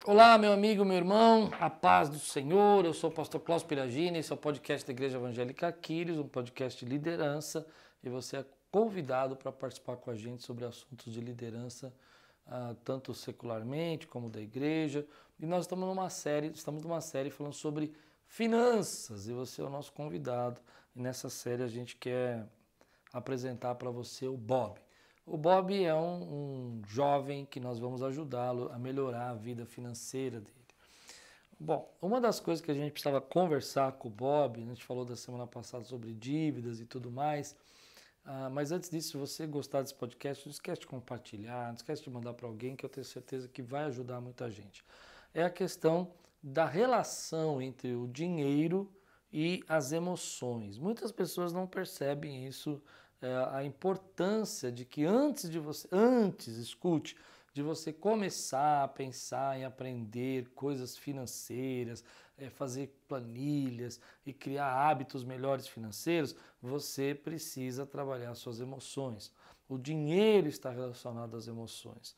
Olá, meu amigo, meu irmão, a paz do Senhor. Eu sou o pastor Cláudio Piragini, esse é o podcast da Igreja Evangélica Aquiles, um podcast de liderança, e você é convidado para participar com a gente sobre assuntos de liderança, tanto secularmente como da igreja. E nós estamos numa série falando sobre finanças, e você é o nosso convidado. E nessa série a gente quer apresentar para você o Bob. O Bob é um jovem que nós vamos ajudá-lo a melhorar a vida financeira dele. Bom, uma das coisas que a gente precisava conversar com o Bob, a gente falou da semana passada sobre dívidas e tudo mais, mas antes disso, se você gostar desse podcast, não esquece de compartilhar, não esquece de mandar para alguém, que eu tenho certeza que vai ajudar muita gente. É a questão da relação entre o dinheiro e as emoções. Muitas pessoas não percebem isso, a importância de que escute, de você começar a pensar em aprender coisas financeiras, fazer planilhas e criar hábitos melhores financeiros, você precisa trabalhar suas emoções. O dinheiro está relacionado às emoções.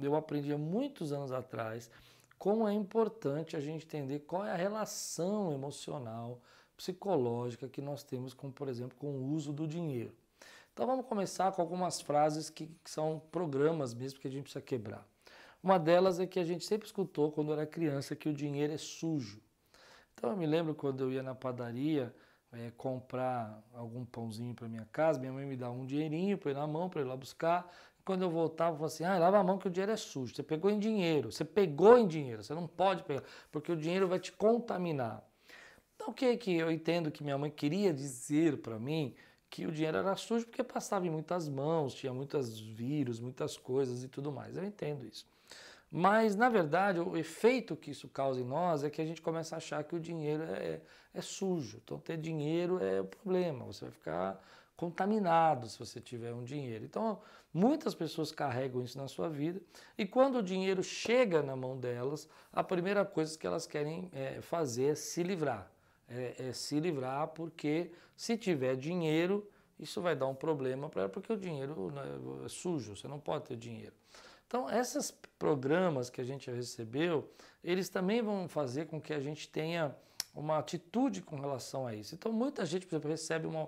Eu aprendi há muitos anos atrás como é importante a gente entender qual é a relação emocional, psicológica que nós temos com, por exemplo, com o uso do dinheiro. Então vamos começar com algumas frases que são programas mesmo que a gente precisa quebrar. Uma delas é que a gente sempre escutou quando era criança que o dinheiro é sujo. Então eu me lembro quando eu ia na padaria comprar algum pãozinho para minha casa, minha mãe me dava um dinheirinho para ir na mão, para ir lá buscar. Quando eu voltava, eu falava assim, lava a mão que o dinheiro é sujo. Você pegou em dinheiro, você não pode pegar, porque o dinheiro vai te contaminar. Então o que eu entendo que minha mãe queria dizer para mim? Que o dinheiro era sujo porque passava em muitas mãos, tinha muitos vírus, muitas coisas e tudo mais. Eu entendo isso. Mas, na verdade, o efeito que isso causa em nós é que a gente começa a achar que o dinheiro é sujo. Então, ter dinheiro é o problema. Você vai ficar contaminado se você tiver um dinheiro. Então, muitas pessoas carregam isso na sua vida e quando o dinheiro chega na mão delas, a primeira coisa que elas querem fazer é se livrar. É se livrar porque se tiver dinheiro, isso vai dar um problema para ela, porque o dinheiro é sujo, você não pode ter dinheiro. Então, esses programas que a gente recebeu, eles também vão fazer com que a gente tenha uma atitude com relação a isso. Então, muita gente, por exemplo, recebe um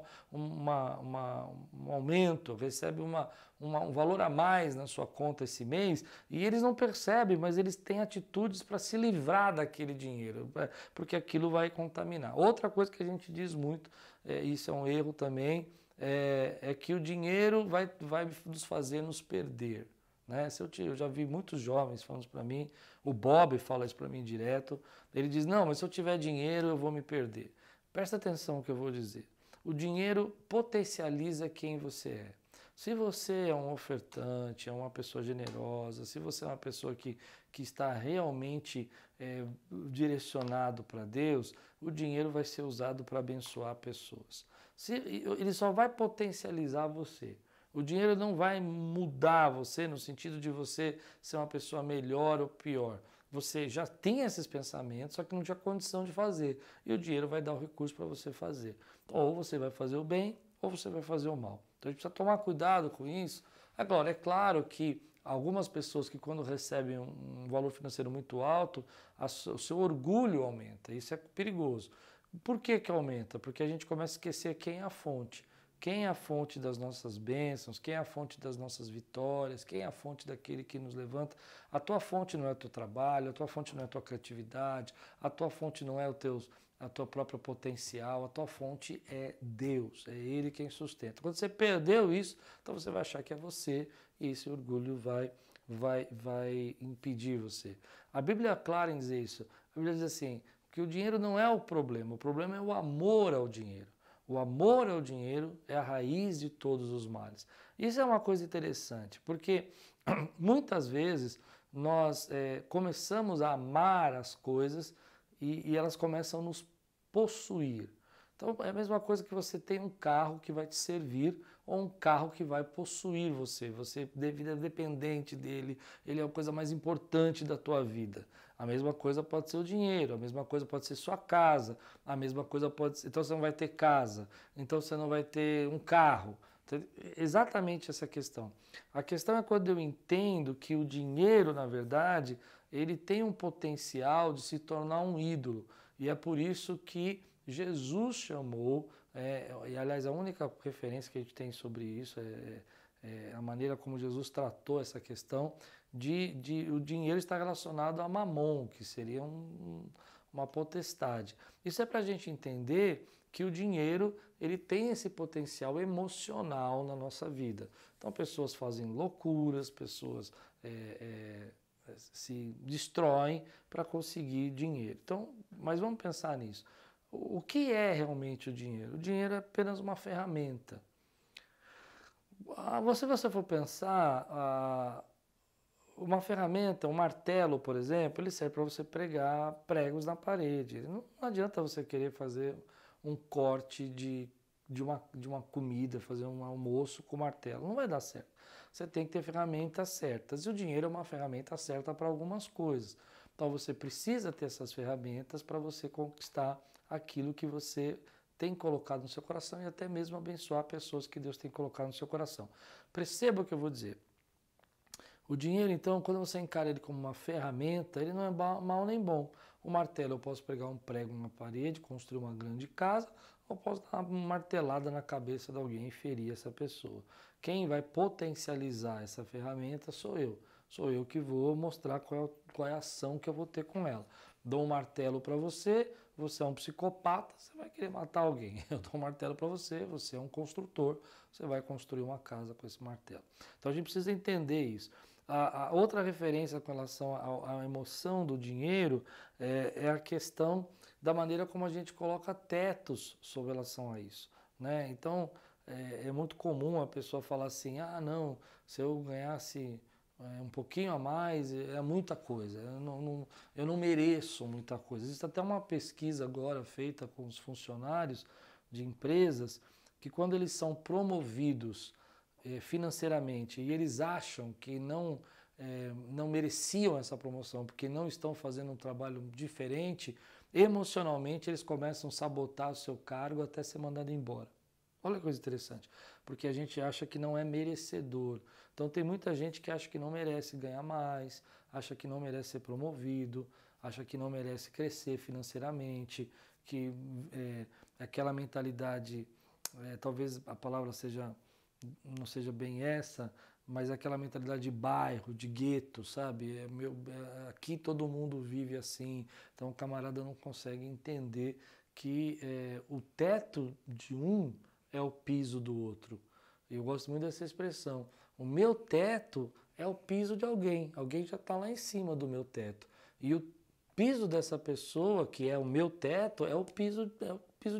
aumento, recebe um valor a mais na sua conta esse mês e eles não percebem, mas eles têm atitudes para se livrar daquele dinheiro, porque aquilo vai contaminar. Outra coisa que a gente diz muito, isso é um erro também, é que o dinheiro vai nos fazer nos perder. Né? Eu já vi muitos jovens falando isso para mim, o Bob fala isso para mim direto, ele diz, não, mas se eu tiver dinheiro eu vou me perder. Presta atenção no que eu vou dizer. O dinheiro potencializa quem você é. Se você é um ofertante, é uma pessoa generosa, se você é uma pessoa que está realmente direcionado para Deus, o dinheiro vai ser usado para abençoar pessoas. Ele só vai potencializar você. O dinheiro não vai mudar você no sentido de você ser uma pessoa melhor ou pior. Você já tem esses pensamentos, só que não tinha condição de fazer. E o dinheiro vai dar o recurso para você fazer. Ou você vai fazer o bem, ou você vai fazer o mal. Então a gente precisa tomar cuidado com isso. Agora, é claro que algumas pessoas que quando recebem um valor financeiro muito alto, o seu orgulho aumenta. Isso é perigoso. Por que aumenta? Porque a gente começa a esquecer quem é a fonte. Quem é a fonte das nossas bênçãos? Quem é a fonte das nossas vitórias? Quem é a fonte daquele que nos levanta? A tua fonte não é o teu trabalho, a tua fonte não é a tua criatividade, a tua fonte não é a tua própria potencial, a tua fonte é Deus, é Ele quem sustenta. Quando você perdeu isso, então você vai achar que é você e esse orgulho vai impedir você. A Bíblia é clara em dizer isso. A Bíblia diz assim, que o dinheiro não é o problema é o amor ao dinheiro. O amor ao dinheiro é a raiz de todos os males. Isso é uma coisa interessante, porque muitas vezes nós começamos a amar as coisas e elas começam a nos possuir. Então é a mesma coisa que você tem um carro que vai te servir ou um carro que vai possuir você. Você é dependente dele, ele é a coisa mais importante da tua vida. A mesma coisa pode ser o dinheiro, a mesma coisa pode ser sua casa, a mesma coisa pode ser... Então você não vai ter casa, então você não vai ter um carro. Então, exatamente essa questão. A questão é quando eu entendo que o dinheiro, na verdade, ele tem um potencial de se tornar um ídolo. E é por isso que Jesus chamou, e aliás a única referência que a gente tem sobre isso é a maneira como Jesus tratou essa questão de o dinheiro estar relacionado a mamon, que seria uma potestade. Isso é para a gente entender que o dinheiro ele tem esse potencial emocional na nossa vida. Então pessoas fazem loucuras, pessoas se destroem para conseguir dinheiro. Então, mas vamos pensar nisso. O que é realmente o dinheiro? O dinheiro é apenas uma ferramenta. Se você for pensar, uma ferramenta, um martelo, por exemplo, ele serve para você pregar pregos na parede. Não adianta você querer fazer um corte de uma comida, fazer um almoço com martelo. Não vai dar certo. Você tem que ter ferramentas certas. E o dinheiro é uma ferramenta certa para algumas coisas. Então você precisa ter essas ferramentas para você conquistar aquilo que você tem colocado no seu coração e até mesmo abençoar pessoas que Deus tem colocado no seu coração. Perceba o que eu vou dizer. O dinheiro, então, quando você encara ele como uma ferramenta, ele não é mal nem bom. O martelo, eu posso pregar um prego na parede, construir uma grande casa, ou posso dar uma martelada na cabeça de alguém e ferir essa pessoa. Quem vai potencializar essa ferramenta sou eu. Sou eu que vou mostrar qual é a ação que eu vou ter com ela. Dou um martelo para você, você é um psicopata, você vai querer matar alguém. Eu dou um martelo para você, você é um construtor, você vai construir uma casa com esse martelo. Então a gente precisa entender isso. A outra referência com relação à emoção do dinheiro é a questão da maneira como a gente coloca tetos sobre relação a isso, né? Então, é muito comum a pessoa falar assim, não, se eu ganhasse um pouquinho a mais, é muita coisa, eu não mereço muita coisa. Existe até uma pesquisa agora feita com os funcionários de empresas que quando eles são promovidos financeiramente e eles acham que não mereciam essa promoção porque não estão fazendo um trabalho diferente, emocionalmente eles começam a sabotar o seu cargo até ser mandado embora. Olha que coisa interessante, porque a gente acha que não é merecedor. Então tem muita gente que acha que não merece ganhar mais, acha que não merece ser promovido, acha que não merece crescer financeiramente, que aquela mentalidade, talvez a palavra não seja bem essa, mas aquela mentalidade de bairro, de gueto, sabe? Aqui todo mundo vive assim, então o camarada não consegue entender que o teto de um é o piso do outro. Eu gosto muito dessa expressão. O meu teto é o piso de alguém. Alguém já está lá em cima do meu teto. E o piso dessa pessoa, que é o meu teto, é o piso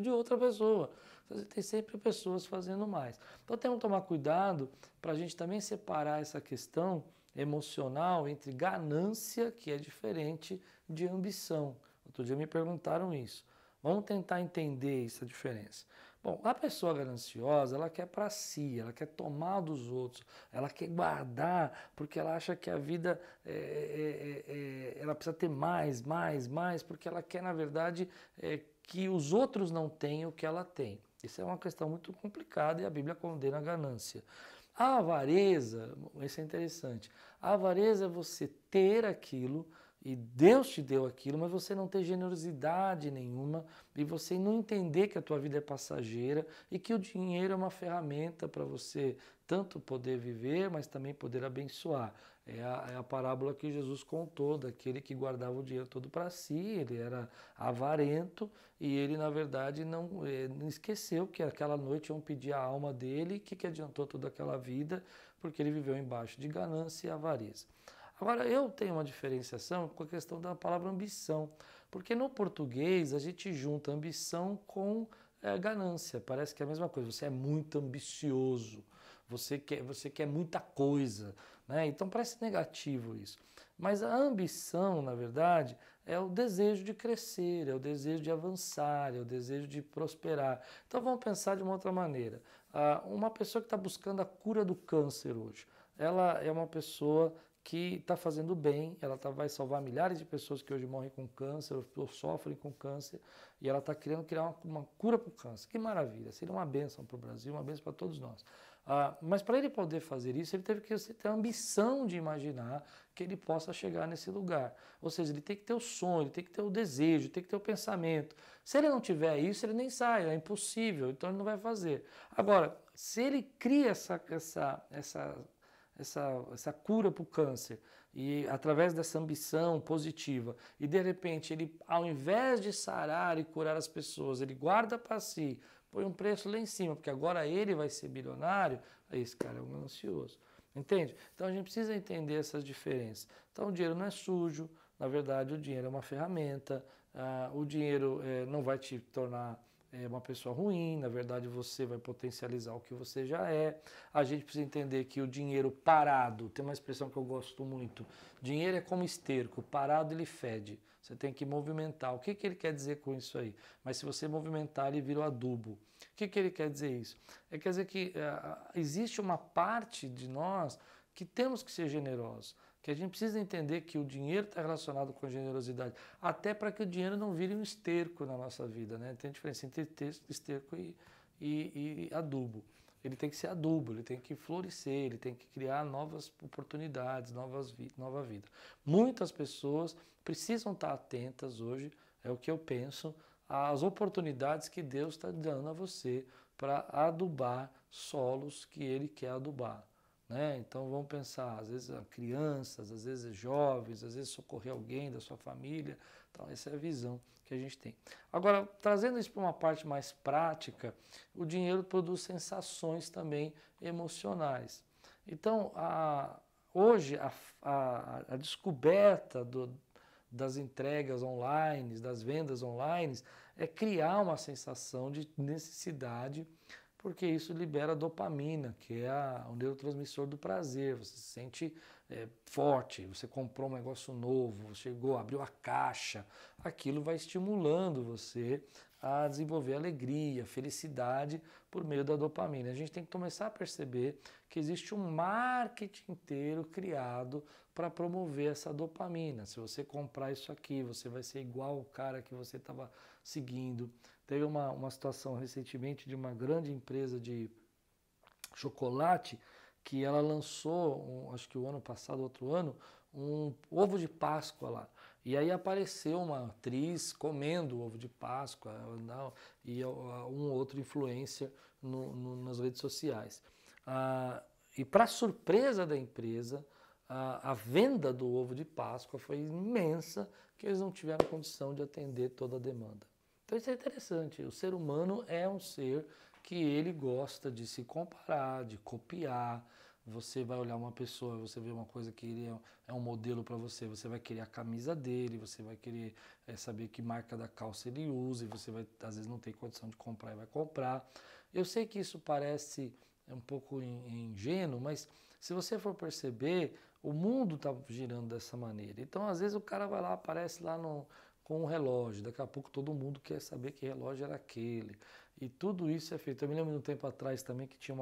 de outra pessoa. Você tem sempre pessoas fazendo mais. Então temos que tomar cuidado para a gente também separar essa questão emocional entre ganância, que é diferente, de ambição. Outro dia me perguntaram isso. Vamos tentar entender essa diferença. Bom, a pessoa gananciosa, ela quer para si, ela quer tomar dos outros, ela quer guardar, porque ela acha que a vida, ela precisa ter mais, porque ela quer, na verdade, que os outros não tenham o que ela tem. Isso é uma questão muito complicada e a Bíblia condena a ganância. A avareza, isso é interessante, a avareza é você ter aquilo, e Deus te deu aquilo, mas você não ter generosidade nenhuma e você não entender que a tua vida é passageira e que o dinheiro é uma ferramenta para você tanto poder viver, mas também poder abençoar. É a parábola que Jesus contou daquele que guardava o dinheiro todo para si, ele era avarento e ele, na verdade, não esqueceu que aquela noite iam pedir a alma dele e que adiantou toda aquela vida, porque ele viveu embaixo de ganância e avareza. Agora, eu tenho uma diferenciação com a questão da palavra ambição, porque no português a gente junta ambição com ganância, parece que é a mesma coisa, você é muito ambicioso, você quer muita coisa, né? Então parece negativo isso. Mas a ambição, na verdade, é o desejo de crescer, é o desejo de avançar, é o desejo de prosperar. Então vamos pensar de uma outra maneira. Uma pessoa que está buscando a cura do câncer hoje, ela é uma pessoa que está fazendo bem, ela vai salvar milhares de pessoas que hoje morrem com câncer ou sofrem com câncer, e ela está querendo criar uma cura para o câncer. Que maravilha, seria uma bênção para o Brasil, uma bênção para todos nós. Mas para ele poder fazer isso, ele teve que ter a ambição de imaginar que ele possa chegar nesse lugar. Ou seja, ele tem que ter o sonho, ele tem que ter o desejo, tem que ter o pensamento. Se ele não tiver isso, ele nem sai, é impossível, então ele não vai fazer. Agora, se ele cria essa cura para o câncer, e através dessa ambição positiva, e de repente ele, ao invés de sarar e curar as pessoas, ele guarda para si, põe um preço lá em cima, porque agora ele vai ser bilionário, aí esse cara é um ganancioso. Entende? Então a gente precisa entender essas diferenças. Então o dinheiro não é sujo, na verdade o dinheiro é uma ferramenta, o dinheiro não vai te tornar uma pessoa ruim, na verdade você vai potencializar o que você já é. A gente precisa entender que o dinheiro parado, tem uma expressão que eu gosto muito, dinheiro é como esterco, parado ele fede, você tem que movimentar. O que ele quer dizer com isso aí? Mas se você movimentar, ele vira o adubo. O que ele quer dizer isso? Quer dizer que existe uma parte de nós que temos que ser generosos, que a gente precisa entender que o dinheiro está relacionado com a generosidade, até para que o dinheiro não vire um esterco na nossa vida, né? Tem diferença entre esterco e adubo. Ele tem que ser adubo, ele tem que florescer, ele tem que criar novas oportunidades, nova vida. Muitas pessoas precisam estar atentas hoje, é o que eu penso, às oportunidades que Deus está dando a você para adubar solos que Ele quer adubar. Né? Então vamos pensar, às vezes crianças, às vezes jovens, às vezes socorrer alguém da sua família. Então essa é a visão que a gente tem. Agora, trazendo isso para uma parte mais prática, o dinheiro produz sensações também emocionais. Então, hoje a descoberta das entregas online, das vendas online, é criar uma sensação de necessidade, porque isso libera dopamina, que é o neurotransmissor do prazer. Você se sente forte, você comprou um negócio novo, chegou, abriu a caixa, aquilo vai estimulando você a desenvolver alegria, felicidade por meio da dopamina. A gente tem que começar a perceber que existe um marketing inteiro criado para promover essa dopamina. Se você comprar isso aqui, você vai ser igual o cara que você estava seguindo. Teve uma situação recentemente de uma grande empresa de chocolate que ela lançou, acho que o ano passado, outro ano, um ovo de Páscoa lá. E aí apareceu uma atriz comendo o ovo de Páscoa e um outro influencer nas redes sociais. E para surpresa da empresa, a venda do ovo de Páscoa foi imensa, que eles não tiveram condição de atender toda a demanda. Então isso é interessante, o ser humano é um ser que ele gosta de se comparar, de copiar. Você vai olhar uma pessoa, você vê uma coisa que ele é um modelo para você, você vai querer a camisa dele, você vai querer saber que marca da calça ele usa, e você vai, às vezes não tem condição de comprar e vai comprar. Eu sei que isso parece um pouco ingênuo, mas se você for perceber, o mundo está girando dessa maneira. Então, às vezes o cara vai lá, aparece lá com um relógio, daqui a pouco todo mundo quer saber que relógio era aquele. E tudo isso é feito. Eu me lembro de um tempo atrás também que tinha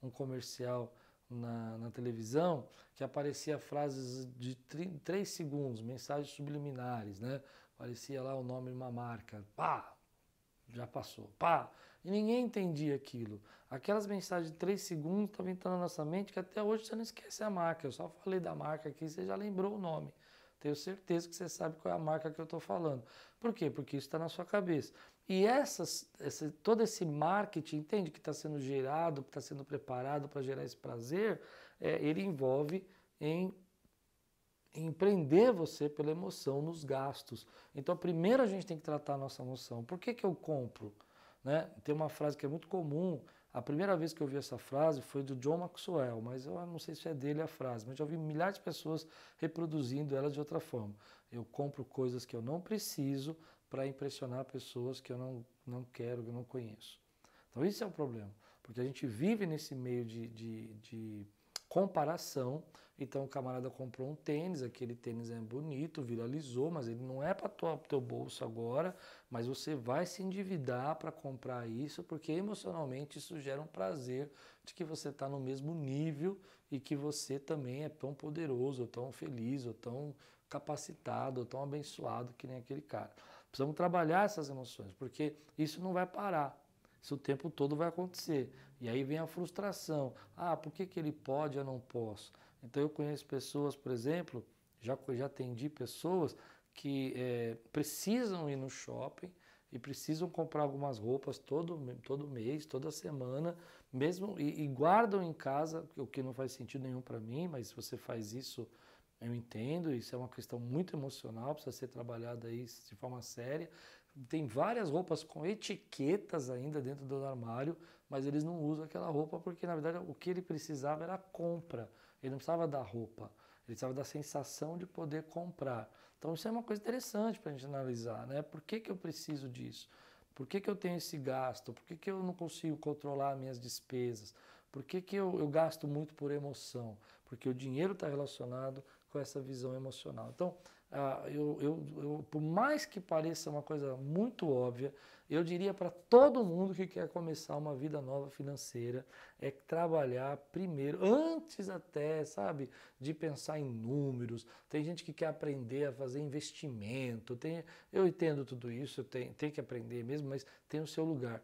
um comercial na televisão que aparecia frases de 3 segundos, mensagens subliminares, né? Aparecia lá o nome de uma marca, pá, já passou, pá, e ninguém entendia aquilo. Aquelas mensagens de 3 segundos estavam entrando na nossa mente que até hoje você não esquece a marca. Eu só falei da marca aqui, você já lembrou o nome. Tenho certeza que você sabe qual é a marca que eu estou falando. Por quê? Porque isso está na sua cabeça. E todo esse marketing, entende, que está sendo gerado, que está sendo preparado para gerar esse prazer, ele envolve em prender você pela emoção nos gastos. Então, primeiro a gente tem que tratar a nossa emoção. Por que eu compro? Né? Tem uma frase que é muito comum. A primeira vez que eu vi essa frase foi do John Maxwell, mas eu não sei se é dele a frase, mas já ouvi milhares de pessoas reproduzindo ela de outra forma. Eu compro coisas que eu não preciso para impressionar pessoas que eu não quero, que eu não conheço. Então isso é um problema, porque a gente vive nesse meio de comparação. Então o camarada comprou um tênis, aquele tênis é bonito, viralizou, mas ele não é para o teu bolso agora, mas você vai se endividar para comprar isso, porque emocionalmente isso gera um prazer de que você está no mesmo nível e que você também é tão poderoso, ou tão feliz, ou tão capacitado, ou tão abençoado que nem aquele cara. Precisamos trabalhar essas emoções, porque isso não vai parar. Isso o tempo todo vai acontecer. E aí vem a frustração. Ah, por que que ele pode e eu não posso? Então eu conheço pessoas, por exemplo, já atendi pessoas que precisam ir no shopping e precisam comprar algumas roupas todo mês, toda semana, mesmo e guardam em casa, o que não faz sentido nenhum para mim, mas se você faz isso, eu entendo, isso é uma questão muito emocional, precisa ser trabalhada aí de forma séria. Tem várias roupas com etiquetas ainda dentro do armário, mas eles não usam aquela roupa porque, na verdade, o que ele precisava era a compra. Ele não precisava da roupa, ele precisava da sensação de poder comprar. Então, isso é uma coisa interessante para a gente analisar, né? Por que que eu preciso disso? Por que que eu tenho esse gasto? Por que que eu não consigo controlar minhas despesas? Por que que eu gasto muito por emoção? Porque o dinheiro está relacionado com essa visão emocional. Então, por mais que pareça uma coisa muito óbvia, eu diria para todo mundo que quer começar uma vida nova financeira, é trabalhar primeiro, antes até, sabe, de pensar em números. Tem gente que quer aprender a fazer investimento, eu entendo tudo isso, tem que aprender mesmo, mas tem o seu lugar.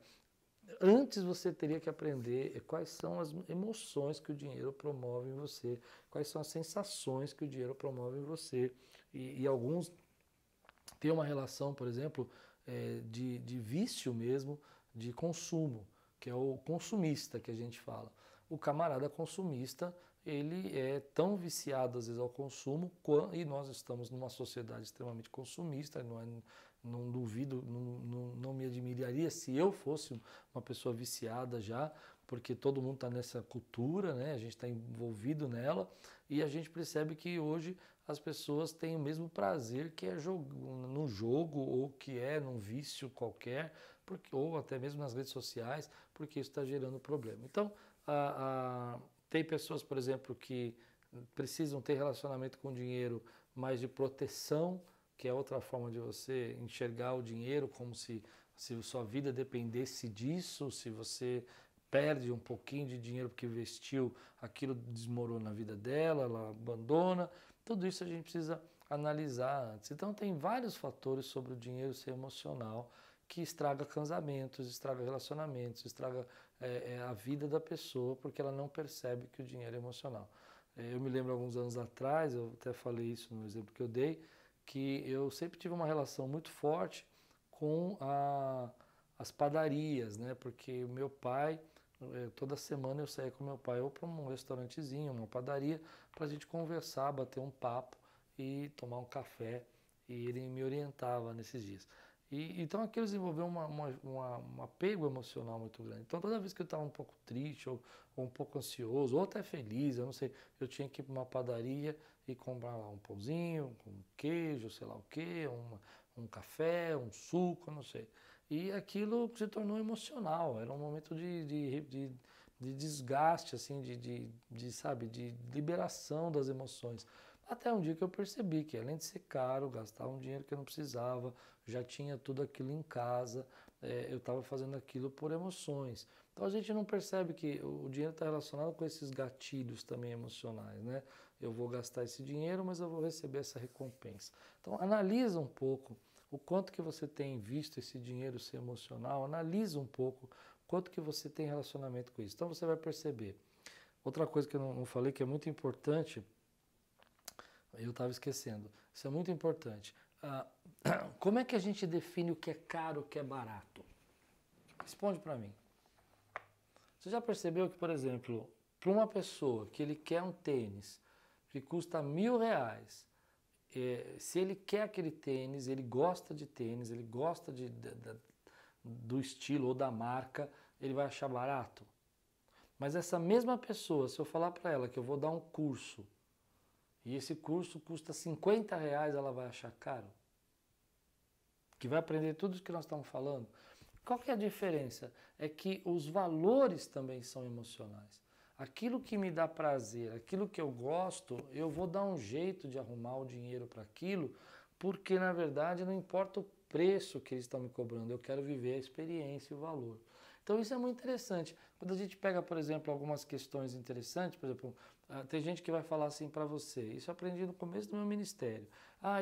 Antes você teria que aprender quais são as emoções que o dinheiro promove em você, quais são as sensações que o dinheiro promove em você. E alguns têm uma relação, por exemplo, de vício mesmo, de consumo, que é o consumista que a gente fala. O camarada consumista, ele é tão viciado às vezes ao consumo, e nós estamos numa sociedade extremamente consumista, não duvido, não me admiraria se eu fosse uma pessoa viciada já, porque todo mundo está nessa cultura, né? A gente está envolvido nela e a gente percebe que hoje as pessoas têm o mesmo prazer que é no jogo ou que é num vício qualquer, ou até mesmo nas redes sociais, porque isso está gerando problema. Então, tem pessoas, por exemplo, que precisam ter relacionamento com dinheiro mais de proteção, que é outra forma de você enxergar o dinheiro como se sua vida dependesse disso, se você perde um pouquinho de dinheiro porque investiu, aquilo desmorona a vida dela, ela abandona. Tudo isso a gente precisa analisar antes. Então tem vários fatores sobre o dinheiro ser emocional que estraga casamentos, estraga relacionamentos, estraga a vida da pessoa porque ela não percebe que o dinheiro é emocional. Eu me lembro alguns anos atrás, eu até falei isso no exemplo que eu dei, que eu sempre tive uma relação muito forte com as padarias, né? Porque o meu pai, toda semana eu saía com meu pai ou para um restaurantezinho, uma padaria, para a gente conversar, bater um papo e tomar um café. E ele me orientava nesses dias. Então aquilo desenvolveu um apego emocional muito grande. Então toda vez que eu estava um pouco triste ou um pouco ansioso, ou até feliz, eu não sei, eu tinha que ir para uma padaria e comprar lá um pãozinho, um queijo, sei lá o quê, um café, um suco, eu não sei. E aquilo se tornou emocional, era um momento de desgaste, assim, sabe, de liberação das emoções. Até um dia que eu percebi que, além de ser caro, gastar um dinheiro que eu não precisava, já tinha tudo aquilo em casa, eu estava fazendo aquilo por emoções. Então a gente não percebe que o dinheiro está relacionado com esses gatilhos também emocionais, né? Eu vou gastar esse dinheiro, mas eu vou receber essa recompensa. Então analisa um pouco o quanto que você tem visto esse dinheiro ser emocional, analisa um pouco o quanto que você tem relacionamento com isso. Então você vai perceber. Outra coisa que eu não falei que é muito importante, eu estava esquecendo, isso é muito importante. Como é que a gente define o que é caro, o que é barato? Responde para mim. Você já percebeu que, por exemplo, para uma pessoa que ele quer um tênis que custa R$ 1.000, se ele quer aquele tênis, ele gosta de tênis, ele gosta do estilo ou da marca, ele vai achar barato? Mas essa mesma pessoa, se eu falar para ela que eu vou dar um curso e esse curso custa R$ 50, ela vai achar caro? Que vai aprender tudo o que nós estamos falando? Qual que é a diferença? É que os valores também são emocionais. Aquilo que me dá prazer, aquilo que eu gosto, eu vou dar um jeito de arrumar o dinheiro para aquilo, porque na verdade não importa o preço que eles estão me cobrando, eu quero viver a experiência e o valor. Então isso é muito interessante. Quando a gente pega, por exemplo, algumas questões interessantes, por exemplo, tem gente que vai falar assim para você, isso eu aprendi no começo do meu ministério.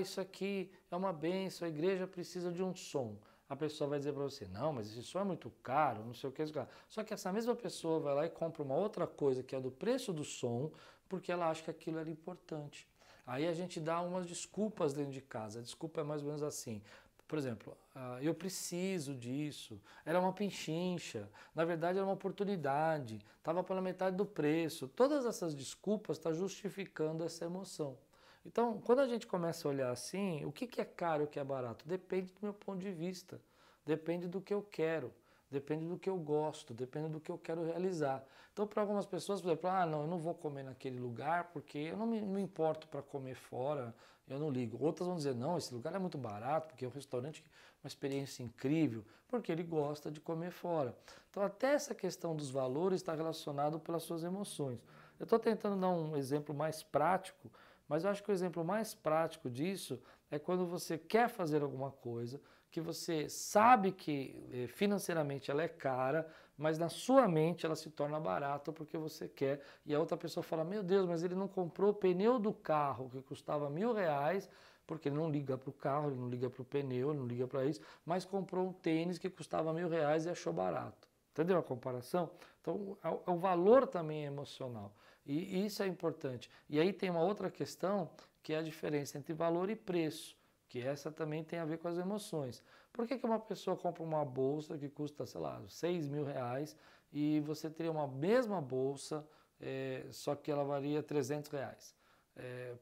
Isso aqui é uma bênção, a igreja precisa de um som. a pessoa vai dizer para você, não, mas esse som é muito caro, não sei o que. Só que essa mesma pessoa vai lá e compra uma outra coisa que é do preço do som, porque ela acha que aquilo era importante. Aí a gente dá umas desculpas dentro de casa. A desculpa é mais ou menos assim. Por exemplo, eu preciso disso, era uma pechincha, na verdade era uma oportunidade, estava pela metade do preço. Todas essas desculpas estão justificando essa emoção. Então, quando a gente começa a olhar assim, o que é caro e o que é barato? Depende do meu ponto de vista, depende do que eu quero, depende do que eu gosto, depende do que eu quero realizar. Então, para algumas pessoas, por exemplo, não, eu não vou comer naquele lugar porque eu não me importo para comer fora, eu não ligo. Outras vão dizer, não, esse lugar é muito barato porque é um restaurante, uma experiência incrível, porque ele gosta de comer fora. Então, até essa questão dos valores está relacionado pelas suas emoções. Eu estou tentando dar um exemplo mais prático, mas eu acho que o exemplo mais prático disso é quando você quer fazer alguma coisa, que você sabe que financeiramente ela é cara, mas na sua mente ela se torna barata porque você quer, e a outra pessoa fala, meu Deus, mas ele não comprou o pneu do carro que custava R$ 1.000, porque ele não liga para o carro, ele não liga para o pneu, ele não liga para isso, mas comprou um tênis que custava R$ 1.000 e achou barato. Entendeu a comparação? Então, o valor também é emocional. E isso é importante. E aí tem uma outra questão, que é a diferença entre valor e preço, que essa também tem a ver com as emoções. Por que uma pessoa compra uma bolsa que custa, sei lá, R$ 6.000 e você teria uma mesma bolsa, só que ela valia R$ 300?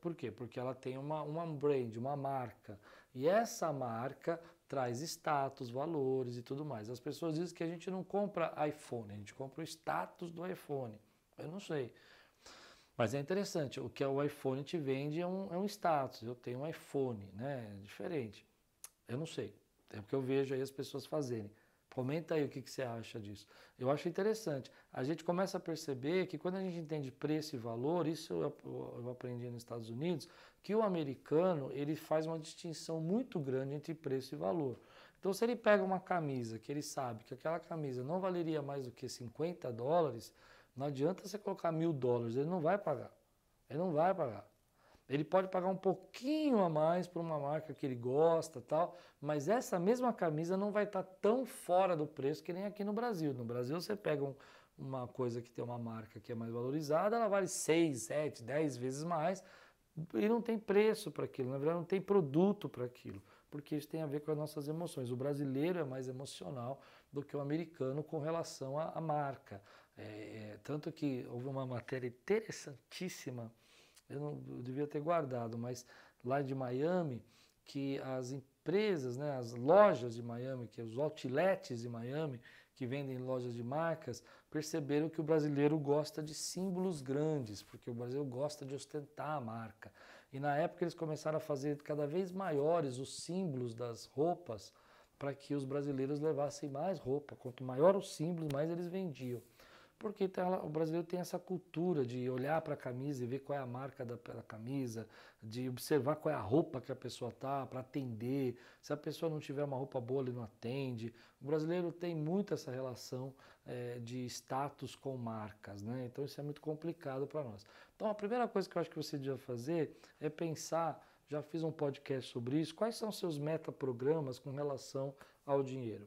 Por quê? Porque ela tem uma brand, uma marca. E essa marca traz status, valores e tudo mais. As pessoas dizem que a gente não compra iPhone, a gente compra o status do iPhone. Eu não sei. Mas é interessante, o que o iPhone te vende é um status. Eu tenho um iPhone, né? É diferente. Eu não sei. É o que eu vejo aí as pessoas fazerem. Comenta aí o que você acha disso. Eu acho interessante. A gente começa a perceber que quando a gente entende preço e valor, isso eu aprendi nos Estados Unidos, que o americano ele faz uma distinção muito grande entre preço e valor. Então, se ele pega uma camisa que ele sabe que aquela camisa não valeria mais do que US$ 50, não adianta você colocar US$ 1.000, ele não vai pagar. Ele não vai pagar. Ele pode pagar um pouquinho a mais por uma marca que ele gosta, tal, mas essa mesma camisa não vai estar tão fora do preço que nem aqui no Brasil. No Brasil você pega uma coisa que tem uma marca que é mais valorizada, ela vale 6, 7, 10 vezes mais e não tem preço para aquilo, na verdade não tem produto para aquilo, porque isso tem a ver com as nossas emoções. O brasileiro é mais emocional do que o americano com relação à marca. Tanto que houve uma matéria interessantíssima, eu devia ter guardado, mas lá de Miami, que as empresas, né, as lojas de Miami, que os outlets de Miami, que vendem lojas de marcas, perceberam que o brasileiro gosta de símbolos grandes, porque o brasileiro gosta de ostentar a marca. E na época eles começaram a fazer cada vez maiores os símbolos das roupas para que os brasileiros levassem mais roupa. Quanto maior os símbolos, mais eles vendiam. Porque o brasileiro tem essa cultura de olhar para a camisa e ver qual é a marca da camisa, de observar qual é a roupa que a pessoa tá para atender. Se a pessoa não tiver uma roupa boa, ele não atende. O brasileiro tem muito essa relação de status com marcas, né? Então isso é muito complicado para nós. Então a primeira coisa que eu acho que você devia fazer é pensar, já fiz um podcast sobre isso, quais são os seus metaprogramas com relação ao dinheiro.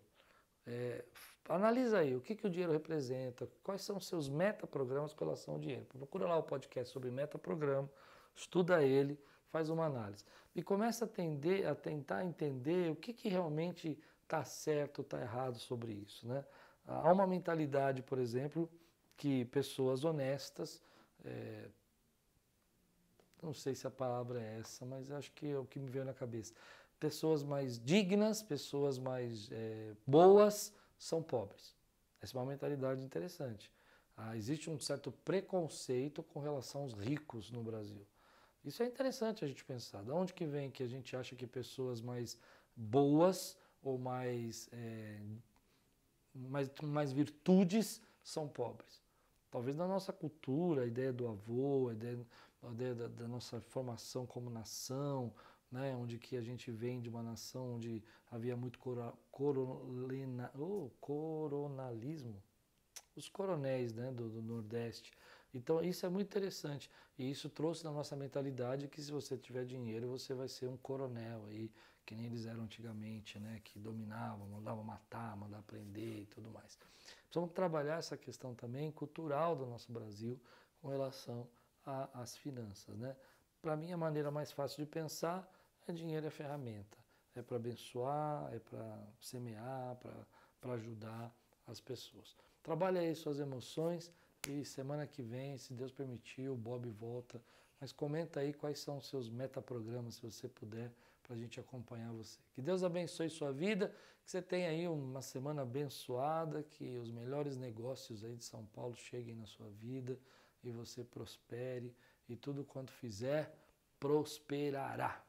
Analisa aí o que o dinheiro representa, quais são os seus metaprogramas com relação ao dinheiro. Procura lá o podcast sobre metaprograma, estuda ele, faz uma análise. E começa a tentar entender o que realmente está certo ou está errado sobre isso, né? Há uma mentalidade, por exemplo, que pessoas honestas, não sei se a palavra é essa, mas acho que é o que me veio na cabeça. Pessoas mais dignas, pessoas mais boas, são pobres. Essa é uma mentalidade interessante. Existe um certo preconceito com relação aos ricos no Brasil. Isso é interessante a gente pensar. De onde que vem que a gente acha que pessoas mais boas ou mais virtudes são pobres? Talvez na nossa cultura, a ideia do avô, a ideia da nossa formação como nação, né, onde que a gente vem de uma nação onde havia muito coronalismo, os coronéis, né, do Nordeste, Então isso é muito interessante e isso trouxe na nossa mentalidade que se você tiver dinheiro você vai ser um coronel aí, que nem eles eram antigamente, né? Que dominavam, mandavam matar, mandavam prender e tudo mais. Precisamos trabalhar essa questão também cultural do nosso Brasil com relação às finanças, né? Para mim a maneira mais fácil de pensar é dinheiro é ferramenta, é para abençoar, é para semear, para ajudar as pessoas. Trabalhe aí suas emoções e semana que vem, se Deus permitir, o Bob volta. Mas comenta aí quais são os seus metaprogramas, se você puder, para a gente acompanhar você. Que Deus abençoe sua vida, que você tenha aí uma semana abençoada, que os melhores negócios aí de São Paulo cheguem na sua vida e você prospere e tudo quanto fizer prosperará.